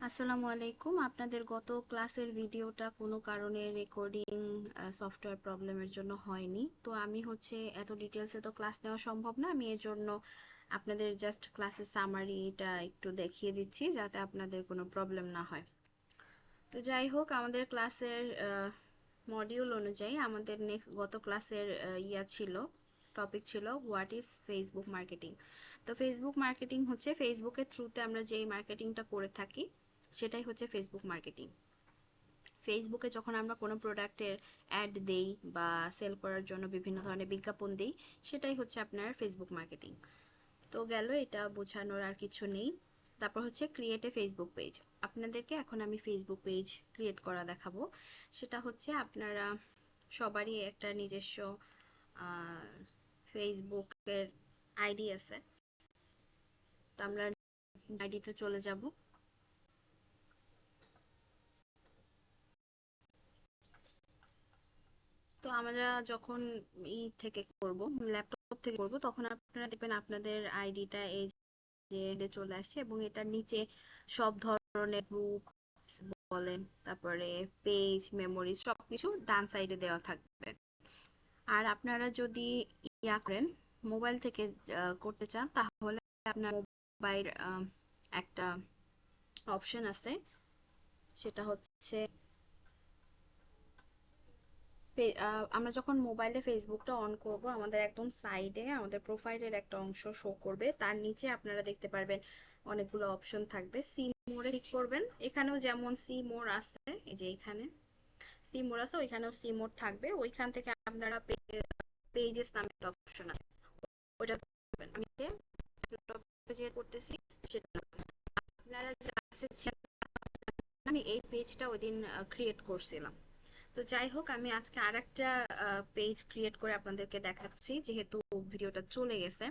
আসসালামু আলাইকুম। আপনাদের গত ক্লাসের ভিডিওটা কোনো কারণে রেকর্ডিং সফটওয়্যার প্রবলেমের জন্য হয়নি। তো আমি এত ডিটেলসে তো ক্লাস নেওয়া সম্ভব না। আমি এর জন্য আপনাদের জাস্ট ক্লাসের সামারিটা একটু দেখিয়ে দিচ্ছি যাতে আপনাদের কোনো প্রবলেম না হয়। তো যাই হোক, আমাদের ক্লাসের মডিউল অনুযায়ী আমাদের নেক্সট গত ক্লাসের ছিল টপিক ছিল হোয়াট ইজ ফেসবুক মার্কেটিং। তো ফেসবুক মার্কেটিং হচ্ছে ফেসবুকের থ্রুতে আমরা যেই মার্কেটিংটা করে থাকি সেটাই হচ্ছে ফেসবুক মার্কেটিং। ফেসবুকে যখন আমরা কোনো প্রোডাক্টের অ্যাড দেই বা সেল করার জন্য বিভিন্ন ধরনের বিজ্ঞাপন দেই, সেটাই হচ্ছে আপনার ফেসবুক মার্কেটিং। তো গেল, এটা বোঝানোর আর কিছু নেই। তারপর হচ্ছে ক্রিয়েট এ ফেসবুক পেজ। আপনাদেরকে এখন আমি ফেসবুক পেজ ক্রিয়েট করা দেখাবো। সেটা হচ্ছে আপনারা সবারই একটা নিজস্ব ফেসবুকের আইডি আছে। তো আমরা আইডিতে চলে যাব। তো আমরা যখন থেকে করব, ল্যাপটপ থেকে করব, তখন আপনারা দেখবেন আপনাদের আইডিটা এই যে চলে আসছে এবং এটার নিচে সব ধরনের গ্রুপ বলেন, তারপরে পেজ, মেমোরিজ সবকিছু ডান সাইডে দেওয়া থাকবে। আর আপনারা যদি করেন, মোবাইল থেকে করতে চান, তাহলে আপনার মোবাইল একটা অপশন আছে, সেটা হচ্ছে আমরা যখন মোবাইলে ফেসবুকটা অন করব, আমাদের একদম সাইডে আমাদের প্রোফাইলের একটা অংশ শো করবে। তার নিচে আপনারা দেখতে পারবেন অনেকগুলো অপশন থাকবে। সি মোড়ে ক্লিক করবেন। এখানেও যেমন সি মোর আছে, এই যে এখানে সি মোর আছে, ওইখানেও সি মোর থাকবে। ওইখান থেকে আপনারা পেজেস নামে একটা অপশন আছে, ওইটা করবেন। আমি ল্যাপটপে যে করতেছি সেটা আপনারা যে আমি এই পেজটা ওইদিন ক্রিয়েট করছিলাম। তো যাই হোক, আমি আজকে আরেকটা পেজ ক্রিয়েট করে আপনাদেরকে দেখাচ্ছি, যেহেতু ভিডিওটা চলে গেছে।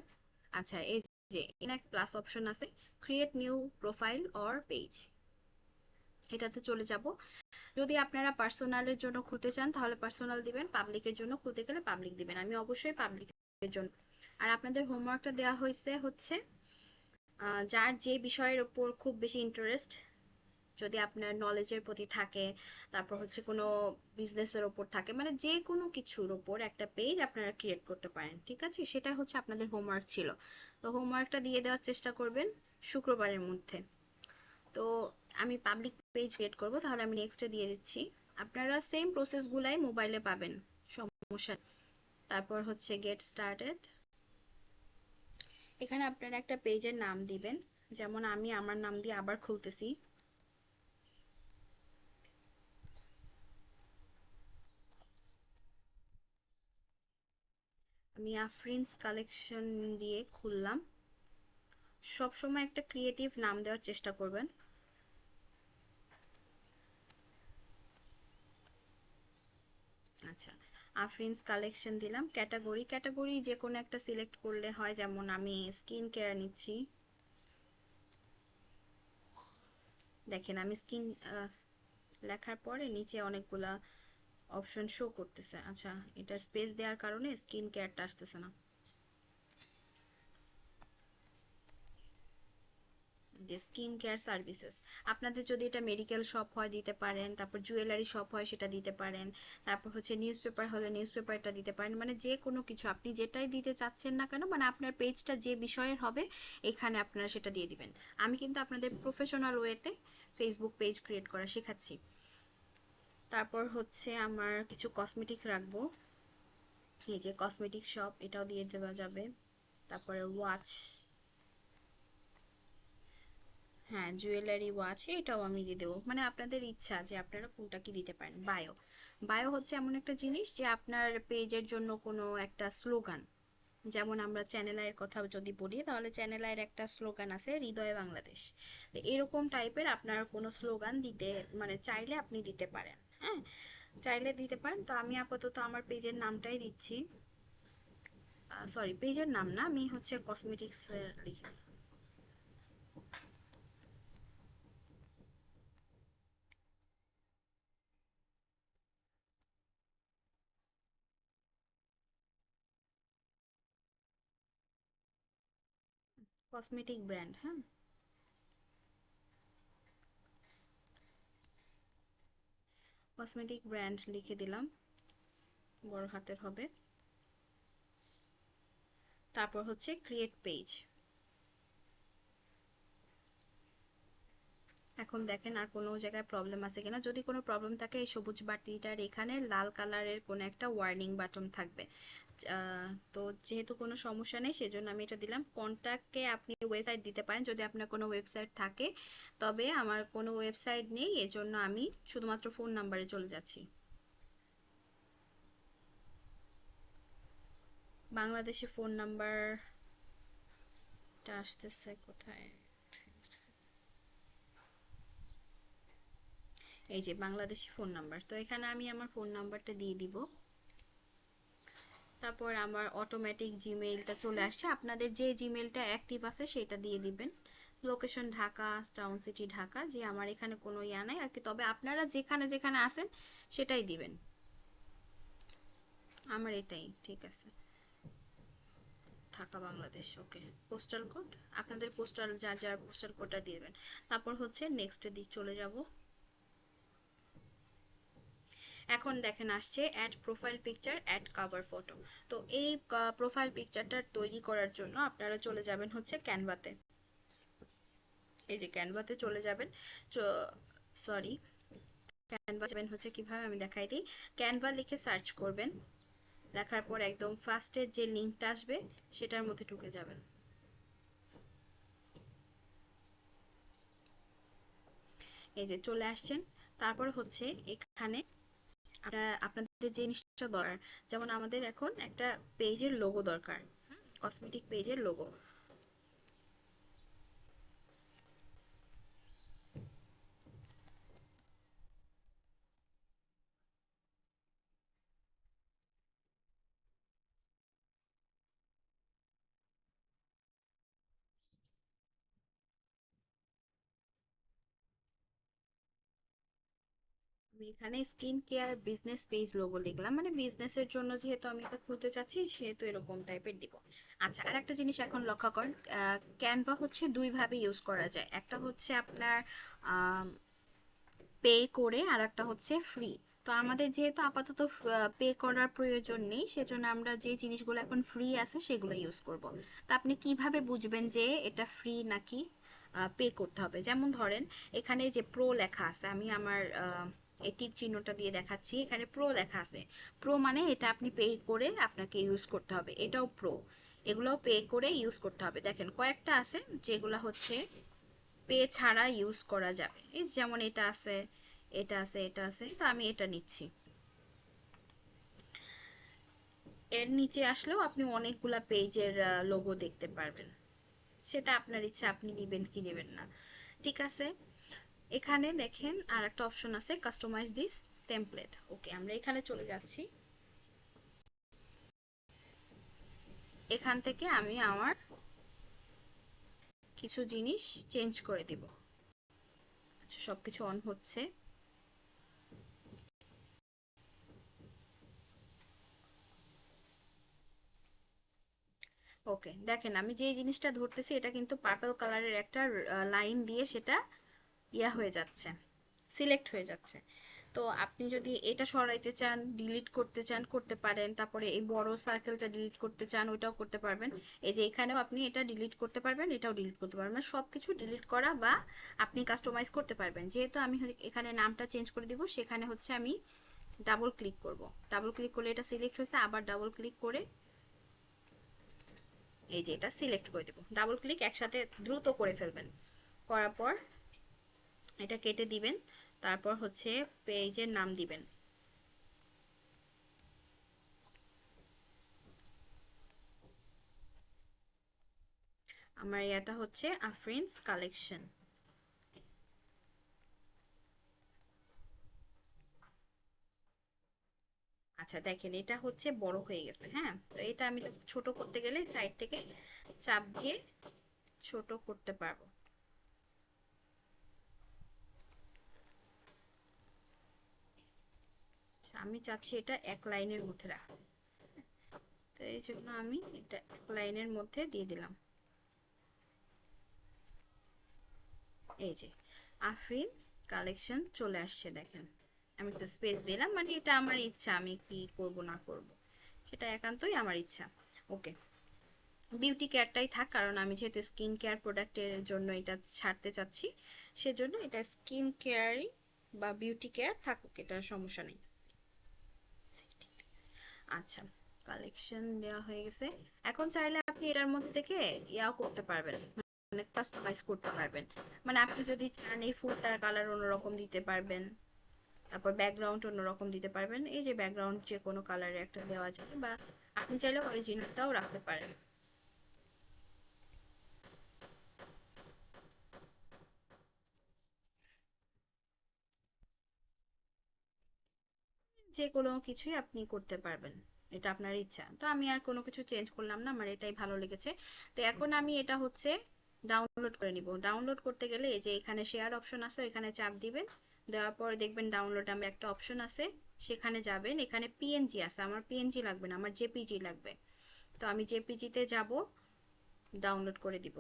আচ্ছা, এই যে এখানে একটা প্লাস অপশন আছে, create new profile or page, এটাতে চলে যাব। যদি আপনারা পার্সোনালের জন্য খুলতে চান তাহলে পার্সোনাল দিবেন, পাবলিকের জন্য খুলতে গেলে পাবলিক দিবেন। আমি অবশ্যই পাবলিকের জন্য। আর আপনাদের হোমওয়ার্কটা দেওয়া হচ্ছে যার যে বিষয়ের উপর খুব বেশি ইন্টারেস্ট, যদি আপনার নলেজের প্রতি থাকে, তারপর হচ্ছে কোনো বিজনেসের ওপর থাকে, মানে যে কোনো কিছুর ওপর একটা পেজ আপনারা ক্রিয়েট করতে পারেন। ঠিক আছে, সেটা হচ্ছে আপনাদের হোমওয়ার্ক ছিল। তো হোমওয়ার্কটা দিয়ে দেওয়ার চেষ্টা করবেন শুক্রবারের মধ্যে। তো আমি পাবলিক পেজ ক্রিয়েট করব, তাহলে আমি নেক্সটে দিয়ে দিচ্ছি। আপনারা সেম প্রসেসগুলাই মোবাইলে পাবেন, সমস্যা নেই। তারপর হচ্ছে গেট স্টার্টেড। এখানে আপনারা একটা পেজের নাম দিবেন, যেমন আমি আমার নাম দিয়ে আবার খুলতেছি। আমি আফরিনস কালেকশন দিয়ে খুললাম। সব সময় একটা ক্রিয়েটিভ নাম দেওয়ার চেষ্টা করবেন। আচ্ছা, আফরিনস কালেকশন দিলাম। ক্যাটাগরি ক্যাটাগরি যে কোনো একটা সিলেক্ট করলে হয়, যেমন আমি স্কিন কেয়ার নিচ্ছি। দেখেন, আমি স্কিন লেখার পরে নিচে অনেকগুলা অপশন শো করতেছে। আচ্ছা, এটা স্পেস দেওয়ার কারণে স্কিন কেয়ারটা আসতেছে না। যে স্কিন কেয়ার সার্ভিসেস, আপনাদের যদি এটা মেডিকেল শপ হয় দিতে পারেন, তারপর জুয়েলারি শপ হয় সেটা দিতে পারেন, তারপর হচ্ছে নিউজ পেপার হলে নিউজ পেপারটা দিতে পারেন। মানে যে কোনো কিছু আপনি যেটাই দিতে চাচ্ছেন না কেন, মানে আপনার পেজটা যে বিষয়ের হবে এখানে আপনারা সেটা দিয়ে দিবেন। আমি কিন্তু আপনাদের প্রফেশনাল ওয়েতে ফেসবুক পেজ ক্রিয়েট করা শেখাচ্ছি। তারপর হচ্ছে আমার কিছু কসমেটিক রাখবো, এই যে কসমেটিক শপ, এটাও দিয়ে দেওয়া যাবে। তারপরে ওয়াচ, হ্যাঁ জুয়েলারি ওয়াচ, এটাও আমি দিয়ে দেবো। মানে আপনাদের ইচ্ছা যে আপনারা কোনটা কি দিতে পারেন। বায়ো, বায়ো হচ্ছে এমন একটা জিনিস যে আপনার পেজের জন্য কোনো একটা স্লোগান, যেমন আমরা চ্যানেল আয়ের কথা যদি বলি, তাহলে চ্যানেল আয়ের একটা স্লোগান আছে, হৃদয়ে বাংলাদেশ। তো এরকম টাইপের আপনার কোনো স্লোগান দিতে, মানে চাইলে আপনি দিতে পারেন। হ্যাঁ, চাইলে দিতে পারেন। তো আমি আপাতত আমার পেজের নামটাই দিচ্ছি। সরি, পেজের নাম না, আমি কসমেটিক্স লিখে, কসমেটিক ব্র্যান্ড। হ্যাঁ, কসমেটিক ব্র্যান্ড লিখে দিলাম, বড় হাতের হবে। তারপর হচ্ছে ক্রিয়েট পেজ। এখন দেখেন আর কোনো জায়গায় প্রবলেম আছে কিনা। যদি কোনো প্রবলেম থাকে এই সবুজ বাতিটার এখানে লাল কালারের কোনো একটা ওয়ার্নিং বাটন থাকবে। তো যেহেতু কোনো সমস্যা নেই সেজন্য আমি এটা দিলাম। কন্ট্যাক্টে আপনি ওয়েবসাইট দিতে পারেন যদি আপনার কোনো ওয়েবসাইট থাকে, তবে আমার কোনো ওয়েবসাইট নেই, এজন্য আমি শুধুমাত্র ফোন নাম্বারে চলে যাচ্ছি। বাংলাদেশি ফোন নাম্বারটা আসতেছে কোথায়? এই যে বাংলাদেশি ফোন নাম্বার, তো এখানে আমি আমার ফোন নাম্বারটা দিয়ে দিব। তারপর আমার অটোমেটিক জিমেইলটা চলে আসছে। আপনাদের যে জিমেইলটা অ্যাক্টিভ আছে সেটা দিয়ে দিবেন। Location Dhaka, town city Dhaka, যে আমার এখানে কোনো ইয়া নাই আর কি, তবে আপনারা যেখানে যেখানে আছেন সেটাই দিবেন। আমার এটাই ঠিক আছে, ঢাকা বাংলাদেশ। ওকে, পোস্টাল কোড আপনাদের পোস্টাল যার যার পোস্টাল কোডটা দিয়ে দেবেন। তারপর হচ্ছে নেক্সটে দিয়ে চলে যাব। এখন দেখেন আসছে add profile picture, add cover photo. তো এই প্রোফাইল পিকচারটা তৈরি করার জন্য আপনারা চলে যাবেন হচ্ছে ক্যানভাতে। এই যে ক্যানভাতে চলে যাবেন, সরি, ক্যানভা যাবেন হচ্ছে কিভাবে আমি দেখাই দিই। ক্যানভা লিখে সার্চ করবেন, লেখার পর একদম ফার্স্টের যে লিঙ্কটা আসবে সেটার মধ্যে ঢুকে যাবেন। এই যে চলে আসছেন। তারপর হচ্ছে এখানে আপনাদের যে জিনিসটা দরকার, যেমন আমাদের এখন একটা পেজের লোগো দরকার, কসমেটিক পেজের লোগো। আমি এখানে skin care business page logo লিখলাম, মানে বিজনেসের জন্য যেহেতু আমি এটা খুলতে চাচ্ছি সেহেতু এরকম টাইপের দিব। আচ্ছা, আর একটা জিনিস এখন লক্ষ্য করেন, ক্যানভা হচ্ছে দুই ভাবে ইউজ করা যায়। একটা হচ্ছে আপনার পে করে, আর একটা হচ্ছে ফ্রি। তো আমাদের যেহেতু আপাতত পে করার প্রয়োজন নেই, সেজন্য আমরা যে জিনিসগুলো এখন ফ্রি আছে সেগুলো ইউজ করব। তো আপনি কিভাবে বুঝবেন যে এটা ফ্রি নাকি পে করতে হবে? যেমন ধরেন এখানে যে প্রো লেখা আছে, আমি আমার এটির চিহ্নটা দিয়ে দেখাচ্ছি, এখানে প্রো লেখা আছে। প্রো মানে এটা আপনি পে করে আপনাকে ইউজ করতে হবে, এটাও প্রো। এগুলোও পে করে ইউজ করতে হবে। দেখেন কয়েকটা আছে যেগুলো হচ্ছে পে ছাড়া ইউজ করা যাবে, এই যেমন এটা আছে, এটা আছে, এটা আছে, তো আমি এটা নিচ্ছি। এর নিচে আসলেও আপনি অনেকগুলা পেজের লোগো দেখতে পারবেন, সেটা আপনার ইচ্ছা, আপনি নেবেন কি নেবেন না। ঠিক আছে, এখানে দেখেন আর একটা অপশন আছে, কাস্টমাইজ দিস টেমপ্লেট। ওকে, আমরা এখানে চলে যাচ্ছি। এখান থেকে আমি আমার কিছু জিনিস চেঞ্জ করে দিব। আচ্ছা, সবকিছু অন হচ্ছে। ওকে, দেখেন আমি যে জিনিসটা ধরতেছি এটা কিন্তু পার্পল কালারের একটা লাইন দিয়ে সেটা ইয়া হয়ে যাচ্ছে, সিলেক্ট হয়ে যাচ্ছে। তো আপনি যদি এটা সরাইতে চান, ডিলিট করতে চান, করতে পারেন। তারপরে এই বড় সার্কেলটা ডিলিট করতে চান, ওইটাও করতে পারবেন। এই যে এখানেও আপনি এটা ডিলিট করতে পারবেন, এটাও ডিলিট করতে পারবেন, মানে সবকিছু ডিলিট করা বা আপনি কাস্টমাইজ করতে পারবেন। যেহেতু আমি এখানে নামটা চেঞ্জ করে দিব, সেখানে হচ্ছে আমি ডাবল ক্লিক করব। ডাবল ক্লিক করলে এটা সিলেক্ট হয়েছে, আবার ডাবল ক্লিক করে এই যে এটা সিলেক্ট করে দেব। ডাবল ক্লিক একসাথে দ্রুত করে ফেলবেন, করার পর এটা কেটে দিবেন। তারপর হচ্ছে পেজের নাম দিবেন। আমার এটা হচ্ছে আফরিনস কালেকশন। আচ্ছা দেখেন এটা হচ্ছে বড় হয়ে গেছে। হ্যাঁ, তো এটা আমি ছোট করতে গেলে সাইড থেকে চাপ দিয়ে ছোট করতে পারবো। আচ্ছা, আমি চাচ্ছি এটা এক লাইনের মধ্যে রাখতে, তো এই জন্য আমি এটা এক লাইনের মধ্যে দিয়ে দিলাম। এই যে আফরিনস কালেকশন চলে আসছে দেখেন। আমি একটু স্পেস দিলাম, মানে এটা আমার ইচ্ছা, আমি কি করব না করব সেটা একান্তই আমার ইচ্ছা। ওকে, বিউটি কেয়ারটাই থাক, কারণ আমি যেহেতু স্কিন কেয়ার প্রোডাক্টের জন্য এটা ছাড়তে চাচ্ছি, সেজন্য এটা স্কিন কেয়ারই বা বিউটি কেয়ার থাকুক, এটা সমস্যা নেই। আচ্ছা, কালেকশন দেওয়া হয়ে গেছে। এখন চাইলে আপনি এটার মধ্যে থেকে ইয়াও করতে পারবেন, মানে কাস্টমাইজ করতে পারবেন। মানে আপনি যদি চান এই ফুলটার কালার অন্যরকম দিতে পারবেন, তারপর ব্যাকগ্রাউন্ড অন্যরকম দিতে পারবেন। এই যে ব্যাকগ্রাউন্ড যে কোনো কালারের একটা দেওয়া যায়, বা আপনি চাইলে অরিজিনালটাও রাখতে পারেন। যে কোনো কিছুই আপনি করতে পারবেন, এটা আপনার ইচ্ছা। তো আমি আর কোনো কিছু চেঞ্জ করলাম না, আমার এটাই ভালো লেগেছে। তো এখন আমি এটা হচ্ছে ডাউনলোড করে নিব। ডাউনলোড করতে গেলে এই যে এখানে শেয়ার অপশন আছে, এখানে চাপ দিবেন। দেওয়ার পর দেখবেন ডাউনলোড নামে একটা অপশন আছে, সেখানে যাবেন। এখানে পিএনজি আছে, আমার পিএনজি লাগবে না, আমার জেপিজি লাগবে। তো আমি জেপিজিতে যাব, ডাউনলোড করে দিব।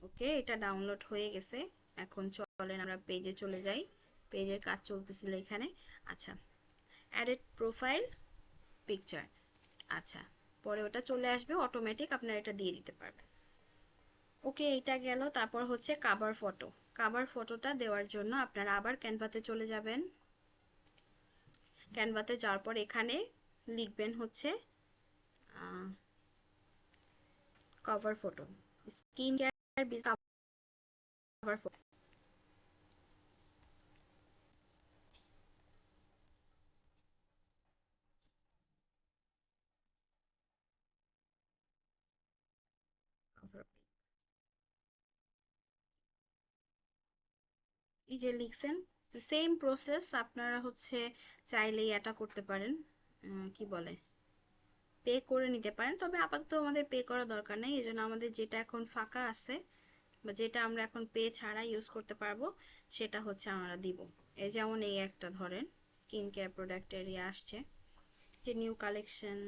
ওকে, এটা ডাউনলোড হয়ে গেছে। এখন চলেন আমরা পেজে চলে যাই। পেজের কাজ চলতেছিল এখানে। আচ্ছা, অ্যাডেড প্রোফাইল পিকচার। আচ্ছা, পরে ওটা চলে আসবে অটোমেটিক, আপনারা এটা দিয়ে দিতে পারবেন। ওকে, এটা গেল। তারপর হচ্ছে কাভার ফটো। কাভার ফটোটা দেওয়ার জন্য আপনারা আবার ক্যানভাতে চলে যাবেন। ক্যানভাতে যাওয়ার পর এখানে লিখবেন হচ্ছে cover photo, skin care cover photo. এই যে লিখছেন, সেম প্রসেস আপনারা হচ্ছে চাইলে এটা করতে পারেন, কি বলে, পে করে নিতে পারেন। তবে আপাতত আমাদের পে করা দরকার নেই, এই জন্য আমাদের যেটা এখন ফাঁকা আছে বা যেটা আমরা এখন পে ছাড়া ইউজ করতে পারবো, সেটা হচ্ছে আমরা দিব। এই যেমন এই একটা ধরেন, স্কিন কেয়ার প্রোডাক্টের ইয়ে আসছে, যে new collection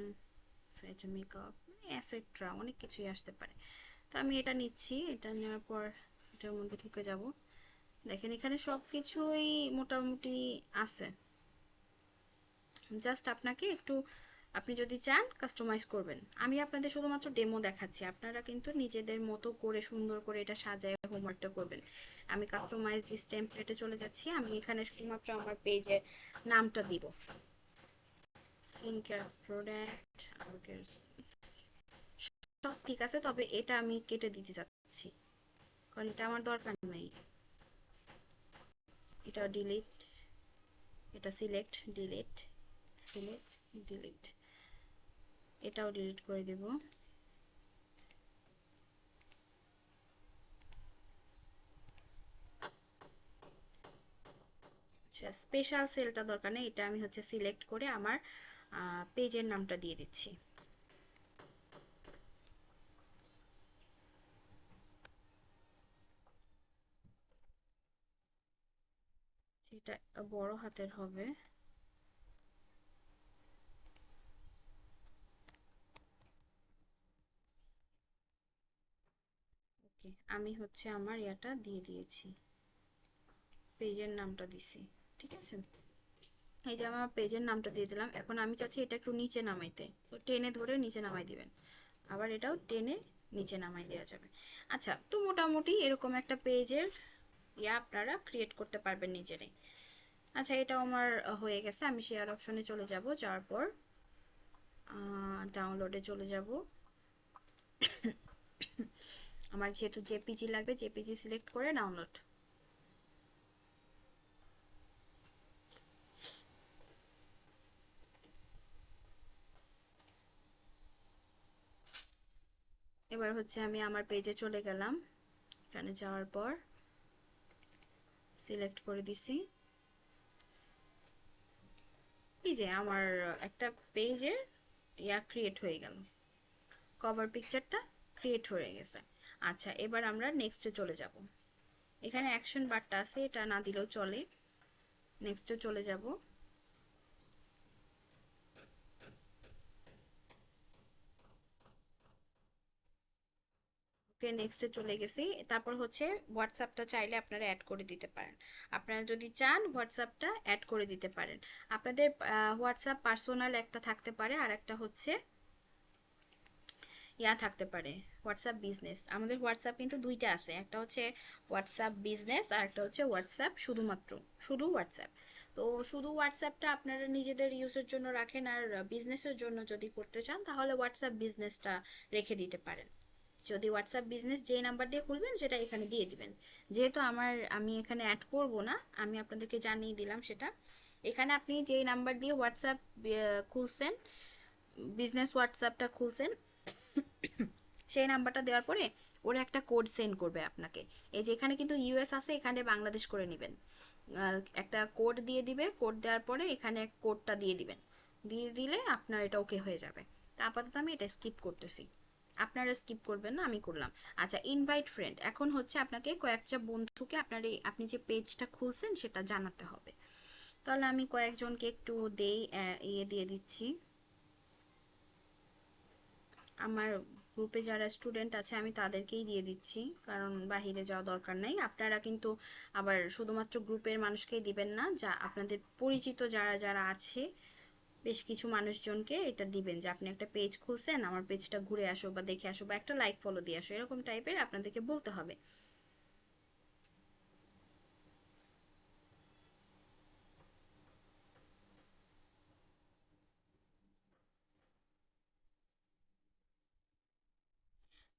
set makeup etcetera, অনেক কিছুই আসতে পারে। তো আমি এটা নিচ্ছি, এটা নেওয়ার পর এটার মধ্যে ঢুকে যাব। দেখেন এখানে সব কিছুই মোটামুটি আছে, জাস্ট আপনাকে একটু, আপনি যদি চান কাস্টমাইজ করবেন। আমি আপনাদের শুধুমাত্র ডেমো দেখাচ্ছি, আপনারা কিন্তু নিজেদের মতো করে সুন্দর করে এটা সাজায় হোমওয়ার্কটা করবেন। আমি কাস্টমাইজ টেমপ্লেটে চলে যাচ্ছি। আমি এখানে শুধুমাত্র আমার পেজের নামটা দিব, স্কিন কেয়ার প্রোডাক্ট। সব ঠিক আছে, তবে এটা আমি কেটে দিতে চাচ্ছি, কারণ এটা আমার দরকার নেই। এটা ডিলিট, এটা সিলেক্ট, ডিলিট, সিলেক্ট, ডিলিট, এটাও ডিলিট করে দেব। আচ্ছা, স্পেশাল সেলটা দরকার নেই, এটা আমি হচ্ছে সিলেক্ট করে আমার পেজের নামটা দিয়ে দিচ্ছি। সেটা বড় হাতের হবে। ওকে, আমি হচ্ছে আমার ইয়াটা দিয়ে দিয়েছি, পেজের নামটা দিছি। ঠিক আছে, এই যে আমার পেজের নামটা দিয়ে দিলাম। এখন আমি চাচ্ছি এটা একটু নিচে নামাইতে, তো টেনে ধরে নিচে নামাই দিবেন। আবার এটাও টেনে নিচে নামাই দেওয়া যাবে। আচ্ছা, তো মোটামুটি এরকম একটা পেজের ইয়া আপনারা ক্রিয়েট করতে পারবেন নিজেরাই। আচ্ছা, এটাও আমার হয়ে গেছে। আমি শেয়ার অপশনে চলে যাব, যাওয়ার পর ডাউনলোডে চলে যাব। আমার যেহেতু জেপিজি লাগবে, জেপিজি সিলেক্ট করে ডাউনলোড। এবার হচ্ছে আমি আমার পেজে চলে গেলাম, এখানে যাওয়ার পর সিলেক্ট করে দিছি। এই যে আমার একটা পেজের ইয়া ক্রিয়েট হয়ে গেল, কভার পিকচারটা ক্রিয়েট হয়ে গেছে। আচ্ছা, এবার আমরা নেক্সটে চলে যাব। এখানে অ্যাকশন বারটা আছে, এটা না দিলেও চলে। নেক্সটে চলে যাব। ওকে, নেক্সটে চলে গেছি। তারপর হচ্ছে হোয়াটসঅ্যাপটা চাইলে আপনারা অ্যাড করে দিতে পারেন। আপনারা যদি চান হোয়াটসঅ্যাপটা অ্যাড করে দিতে পারেন। আপনাদের হোয়াটসঅ্যাপ পার্সোনাল একটা থাকতে পারে, আর একটা হচ্ছে ইয়া থাকতে পারে হোয়াটসঅ্যাপ বিজনেস। আমাদের হোয়াটসঅ্যাপ কিন্তু দুইটা আছে, একটা হচ্ছে হোয়াটসঅ্যাপ বিজনেস আর একটা হচ্ছে হোয়াটসঅ্যাপ শুধুমাত্র, শুধু হোয়াটসঅ্যাপ। তো শুধু হোয়াটসঅ্যাপটা আপনারা নিজেদের ইউজের জন্য রাখেন, আর বিজনেসের জন্য যদি করতে চান তাহলে হোয়াটসঅ্যাপ বিজনেসটা রেখে দিতে পারেন। যদি হোয়াটসঅ্যাপ বিজনেস যেই নাম্বার দিয়ে খুলবেন সেটা এখানে দিয়ে দিবেন। যেহেতু আমি এখানে অ্যাড করব না, আমি আপনাদেরকে জানিয়ে দিলাম সেটা। এখানে আপনি যেই নাম্বার দিয়ে হোয়াটসঅ্যাপ খুলছেন, বিজনেস হোয়াটসঅ্যাপটা খুলছেন, সেই নাম্বারটা দেওয়ার পরে ওরা একটা কোড সেন্ড করবে আপনাকে। এই যে এখানে কিন্তু ইউএস আছে, এখানে বাংলাদেশ করে নেবেন। একটা কোড দিয়ে দিবে, কোড দেওয়ার পরে এখানে কোডটা দিয়ে দিবেন, দিয়ে দিলে আপনার এটা ওকে হয়ে যাবে। তা আপাতত আমি এটা স্কিপ করতেছি, আপনারা স্কিপ করবেন না, আমি করলাম। আচ্ছা, ইনভাইট ফ্রেন্ড, এখন হচ্ছে আপনাকে কয়েকটা বন্ধুকে আপনার এই আপনি যে পেজটা খুলছেন সেটা জানাতে হবে। তাহলে আমি কয়েকজনকে একটু দেই, ইয়ে দিয়ে দিচ্ছি। আমার গ্রুপে যারা স্টুডেন্ট আছে আমি তাদেরকেই দিয়ে দিচ্ছি, কারণ বাহিরে যাওয়া দরকার নাই। আপনারা কিন্তু আবার শুধুমাত্র গ্রুপের মানুষকেই দিবেন না, যা আপনাদের পরিচিত যারা যারা আছে বেশ কিছু মানুষজনকে এটা দিবেন, যে আপনি একটা পেজ খুলছেন, আমার পেজটা ঘুরে আসো বা দেখে আসো বা একটা লাইক ফলো দিয়ে আসো, এরকম টাইপের আপনাদেরকে বলতে হবে।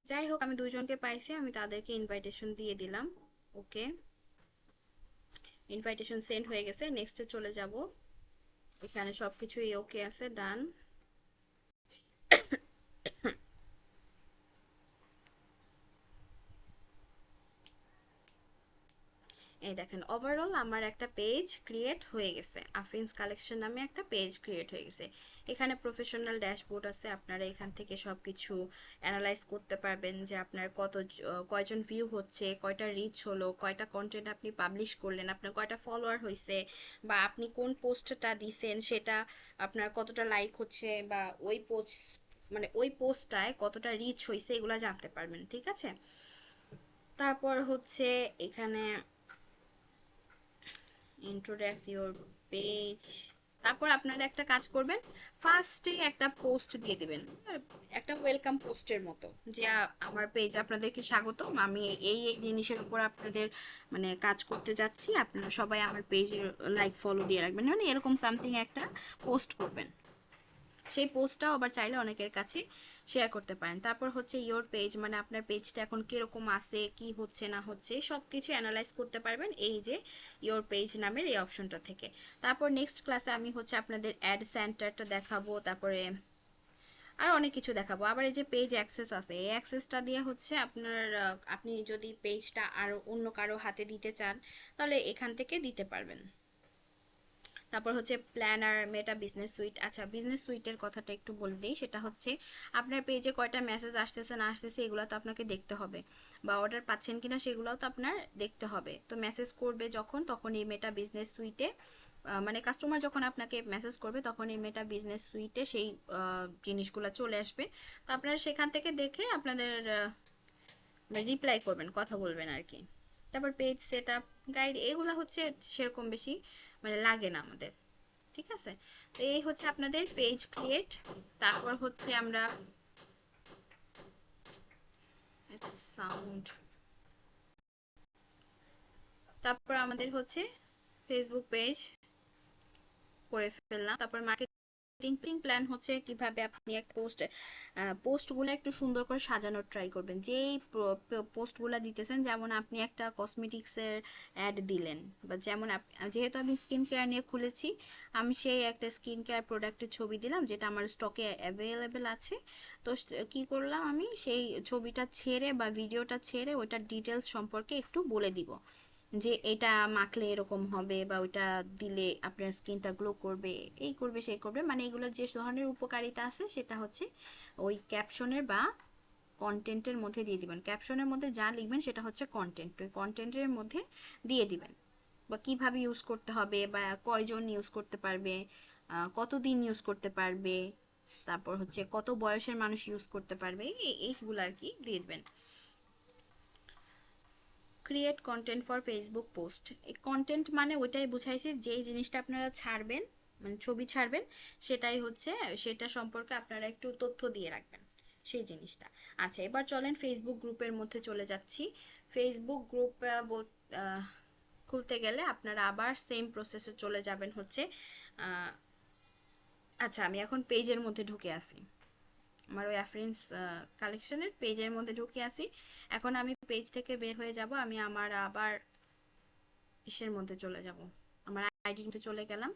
যাই হোক, আমি দুইজনকে পাইছি, আমি তাদেরকে ইনভাইটেশন দিয়ে দিলাম। ওকে, ইনভাইটেশন সেন্ড হয়ে গেছে। নেক্সটে চলে যাব। এখানে সবকিছুই ওকে আছে, ডান। এই দেখেন, ওভারঅল আমার একটা পেজ ক্রিয়েট হয়ে গেছে, আফরিনস কালেকশন নামে একটা পেজ ক্রিয়েট হয়ে গেছে। এখানে প্রফেশনাল ড্যাশবোর্ড আছে, আপনারা এখান থেকে সব কিছু অ্যানালাইজ করতে পারবেন, যে আপনার কয়জন ভিউ হচ্ছে, কয়টা রিচ হলো, কয়টা কন্টেন্ট আপনি পাবলিশ করলেন, আপনার কয়টা ফলোয়ার হয়েছে, বা আপনি কোন পোস্টটা দিছেন সেটা আপনার কতটা লাইক হচ্ছে, বা ওই পোস্ট মানে ওই পোস্টটায় কতটা রিচ হয়েছে, এগুলো জানতে পারবেন। ঠিক আছে, তারপর হচ্ছে এখানে introduce your page। তারপর আপনারা একটা কাজ করবেন, ফার্স্টে একটা পোস্ট দিয়ে দিবেন, একটা ওয়েলকাম পোস্টের মতো, যে আমার পেজ আপনাদেরকে স্বাগতম, আমি এই এই জিনিসের উপর আপনাদের মানে কাজ করতে যাচ্ছি, আপনারা সবাই আমার পেজে লাইক ফলো দিয়ে রাখবেন, মানে এরকম সামথিং একটা পোস্ট করবেন। সেই পোস্টটাও আবার চাইলে অনেকের কাছে শেয়ার করতে পারেন। তারপর হচ্ছে ইওর পেজ, মানে আপনার পেজটা এখন কিরকম আছে, কি হচ্ছে না হচ্ছে সব কিছু অ্যানালাইজ করতে পারবেন এই যে ইওর পেজ নামের এই অপশনটা থেকে। তারপর নেক্সট ক্লাসে আমি হচ্ছে আপনাদের অ্যাড সেন্টারটা দেখাবো, তারপরে আর অনেক কিছু দেখাবো। আবার এই যে পেজ অ্যাক্সেস আছে, এই অ্যাক্সেসটা দিয়ে হচ্ছে আপনার আপনি যদি পেজটা আরো অন্য কারো হাতে দিতে চান তাহলে এখান থেকে দিতে পারবেন। তারপর হচ্ছে প্ল্যানার, মেটা বিজনেস সুইট। আচ্ছা, বিজনেস সুইটের কথাটা একটু বলে দিই, সেটা হচ্ছে আপনার পেজে কয়টা মেসেজ আসতেছে না আসতেছে এগুলো তো আপনাকে দেখতে হবে, বা অর্ডার পাচ্ছেন কিনা সেগুলোও তো আপনার দেখতে হবে। তো মেসেজ করবে যখন, তখন এই মেটা বিজনেস সুইটে মানে কাস্টমার যখন আপনাকে মেসেজ করবে তখন এই মেটা বিজনেস সুইটে সেই জিনিসগুলো চলে আসবে। তো আপনারা সেখান থেকে দেখে আপনাদের রিপ্লাই করবেন, কথা বলবেন আর কি। তারপর পেজ সেট আপ গাইড, এগুলো হচ্ছে সেরকম বেশি মানে লাগে না আমাদের। ঠিক আছে, তো এই হচ্ছে আপনাদের পেজ ক্রিয়েট। তারপর হচ্ছে আমরা সাউন্ড, তারপর আমাদের হচ্ছে ফেসবুক পেজ করে ফেললাম। তারপর মার্কেটিং প্ল্যান হচ্ছে কিভাবে আপনি এক পোস্টগুলো একটু সুন্দর করে সাজানোর ট্রাই করবেন। যেই পোস্টগুলো দিতেছেন, যেমন আপনি একটা কসমেটিক্সের অ্যাড দিলেন, বা যেমন যেহেতু আমি স্কিন কেয়ার নিয়ে খুলেছি, আমি সেই একটা স্কিন কেয়ার প্রোডাক্টের ছবি দিলাম যেটা আমার স্টকে অ্যাভেলেবেল আছে। তো কি করলাম, আমি সেই ছবিটা ছেড়ে বা ভিডিওটা ছেড়ে ওইটার ডিটেলস সম্পর্কে একটু বলে দিব, যে এটা মাখলে এরকম হবে, বা ওইটা দিলে আপনার স্কিনটা গ্লো করবে, এই করবে সেই করবে, মানে এগুলোর যে ধরনের উপকারিতা আছে সেটা হচ্ছে ওই ক্যাপশনের বা কন্টেন্টের মধ্যে দিয়ে দিবেন। ক্যাপশনের মধ্যে যা লিখবেন সেটা হচ্ছে কন্টেন্ট, ওই কন্টেন্টের মধ্যে দিয়ে দিবেন। বা কিভাবে ইউজ করতে হবে, বা কয়জন ইউজ করতে পারবে, কতদিন ইউজ করতে পারবে, তারপর হচ্ছে কত বয়সের মানুষ ইউজ করতে পারবে, এইগুলো আর কি দিয়ে দিবেন। Create content for Facebook post. এই কন্টেন্ট মানে ওইটাই বুঝাইছি, যেই জিনিসটা আপনারা ছাড়বেন, মানে ছবি ছাড়বেন, সেটাই হচ্ছে, সেটা সম্পর্কে আপনারা একটু তথ্য দিয়ে রাখবেন, সেই জিনিসটা। আচ্ছা, এবার চলেন ফেসবুক গ্রুপের মধ্যে চলে যাচ্ছি। ফেসবুক গ্রুপ খুলতে গেলে আপনারা আবার সেম প্রসেসে চলে যাবেন হচ্ছে। আচ্ছা, আমি এখন পেজের মধ্যে ঢুকে আসি, আমার ওই অ্যাফ্রেন্স কালেকশনের পেজের মধ্যে ঢুকে আসি। এখন আমি পেজ থেকে বের হয়ে যাব, আমি আমার আবার ইসের মধ্যে চলে যাব, আমার আইডির মধ্যে চলে গেলাম।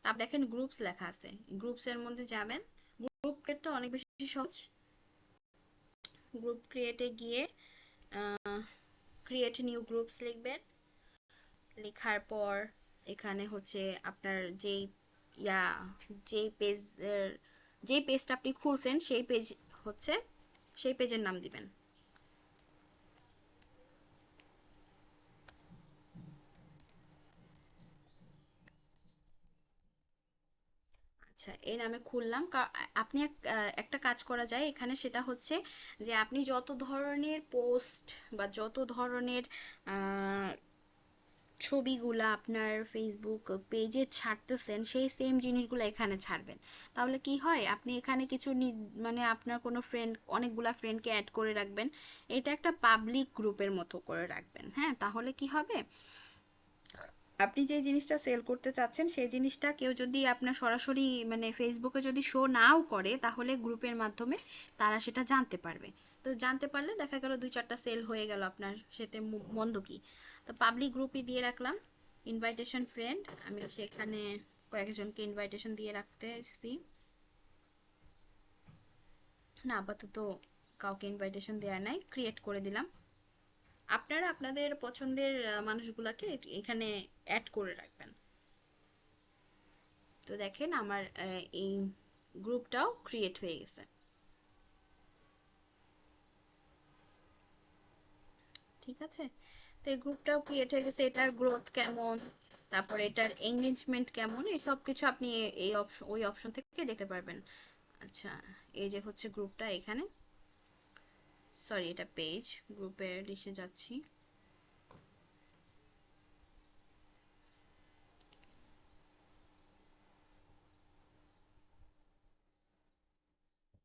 আপনি দেখেন গ্রুপস লেখা আছে, গ্রুপস এর মধ্যে যাবেন। গ্রুপ ক্রিয়েটটা অনেক বেশি সহজ। গ্রুপ ক্রিয়েটে গিয়ে ক্রিয়েট নিউ গ্রুপস লিখবেন। লেখার পর এখানে হচ্ছে আপনার যেই ইয়া যেই পেজের, যেই পেজটা আপনি খুলছেন সেই পেজ হচ্ছে, সেই পেজের নাম দিবেন। আচ্ছা, এই নামে খুললাম। আপনি একটা কাজ করা যায় এখানে, সেটা হচ্ছে যে আপনি যত ধরনের পোস্ট বা যত ধরনের ছবিগুলা আপনার ফেসবুক পেজে ছাড়তেছেন, সেই সেম জিনিসগুলো এখানে ছাড়বেন। তাহলে কি হয়, আপনি এখানে কিছু মানে আপনার কোনো ফ্রেন্ড, অনেকগুলা ফ্রেন্ডকে অ্যাড করে রাখবেন, এটা একটা পাবলিক গ্রুপের মতো করে রাখবেন। হ্যাঁ, তাহলে কি হবে, আপনি যে জিনিসটা সেল করতে চাচ্ছেন সেই জিনিসটা কেউ যদি আপনার সরাসরি মানে ফেসবুকে যদি শো নাও করে, তাহলে গ্রুপের মাধ্যমে তারা সেটা জানতে পারবে। তো জানতে পারলে দেখা গেল 2-4টা সেল হয়ে গেল আপনার, সেতে মন্দ কি। তো পাবলিক গ্রুপই দিয়ে রাখলাম। ইনভাইটেশন ফ্রেন্ড, আমি হচ্ছে এখানে কয়েকজনকে ইনভাইটেশন দিয়ে রাখতেছি। না, আপাতত কাউকে ইনভাইটেশন দেওয়ার নাই, ক্রিয়েট করে দিলাম। আপনারা আপনাদের পছন্দের মানুষগুলাকে এখানে অ্যাড করে রাখবেন। তো দেখেন আমার এই গ্রুপটাও ক্রিয়েট হয়ে গেছে। ঠিক আছে, তো এই গ্রুপটাও ক্রিয়েট হয়ে গেছে। এটার গ্রোথ কেমন, তারপর এটার এঙ্গেজমেন্ট কেমন, এই সব কিছু আপনি এই অপশন, ওই অপশন থেকে দেখতে পারবেন। আচ্ছা, এই যে হচ্ছে গ্রুপটা এখানে, সরি এটা পেজ, গ্রুপের লিস্টে যাচ্ছি।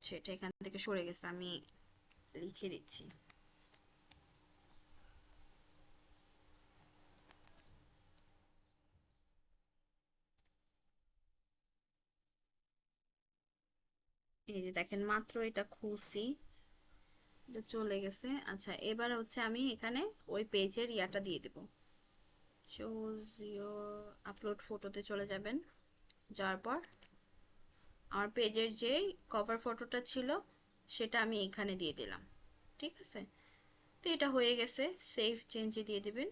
সেটা এখান থেকে সরে গেছে, আমি লিখে দিচ্ছি। এই যে দেখেন, মাত্র এটা খুলছি, এটা চলে গেছে। আচ্ছা, এবার হচ্ছে আমি এখানে ওই পেজের ইয়াটা দিয়ে দেব। choose your upload ফটোতে চলে যাবেন, যাওয়ার পর আমার পেজের যে কভার ফটোটা ছিল সেটা আমি এখানে দিয়ে দিলাম। ঠিক আছে, তো এটা হয়ে গেছে, সেভ চেঞ্জে দিয়ে দিবেন,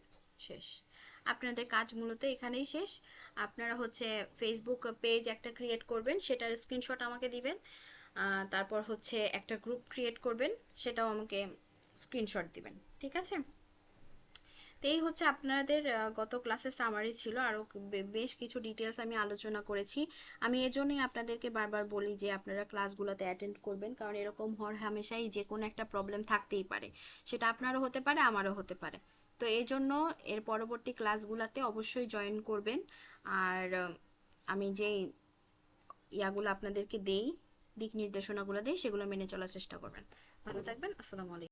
শেষ। আপনাদের কাজ মূলত এখানেই শেষ। আপনারা হচ্ছে ফেসবুক পেজ একটা ক্রিয়েট করবেন, সেটার স্ক্রিনশট আমাকে দিবেন। তারপর হচ্ছে একটা গ্রুপ ক্রিয়েট করবেন, সেটাও আমাকে স্ক্রিনশট দিবেন। ঠিক আছে, তো এই হচ্ছে আপনাদের গত ক্লাসের সামারি ছিল, আরও বেশ কিছু ডিটেলস আমি আলোচনা করেছি। আমি এজন্যই আপনাদেরকে বারবার বলি যে আপনারা ক্লাসগুলোতে অ্যাটেন্ড করবেন, কারণ এরকম হর হামেশাই যে কোনো একটা প্রবলেম থাকতেই পারে, সেটা আপনারও হতে পারে, আমারও হতে পারে। তো এই জন্য এর পরবর্তী ক্লাসগুলোতে অবশ্যই জয়েন করবেন। আর আমি যেই ইয়াগুলো আপনাদেরকে দেই, দিক নির্দেশনাগুলো দেই, সেগুলো মেনে চলার চেষ্টা করবেন। ভালো থাকবেন, আসসালামু আলাইকুম।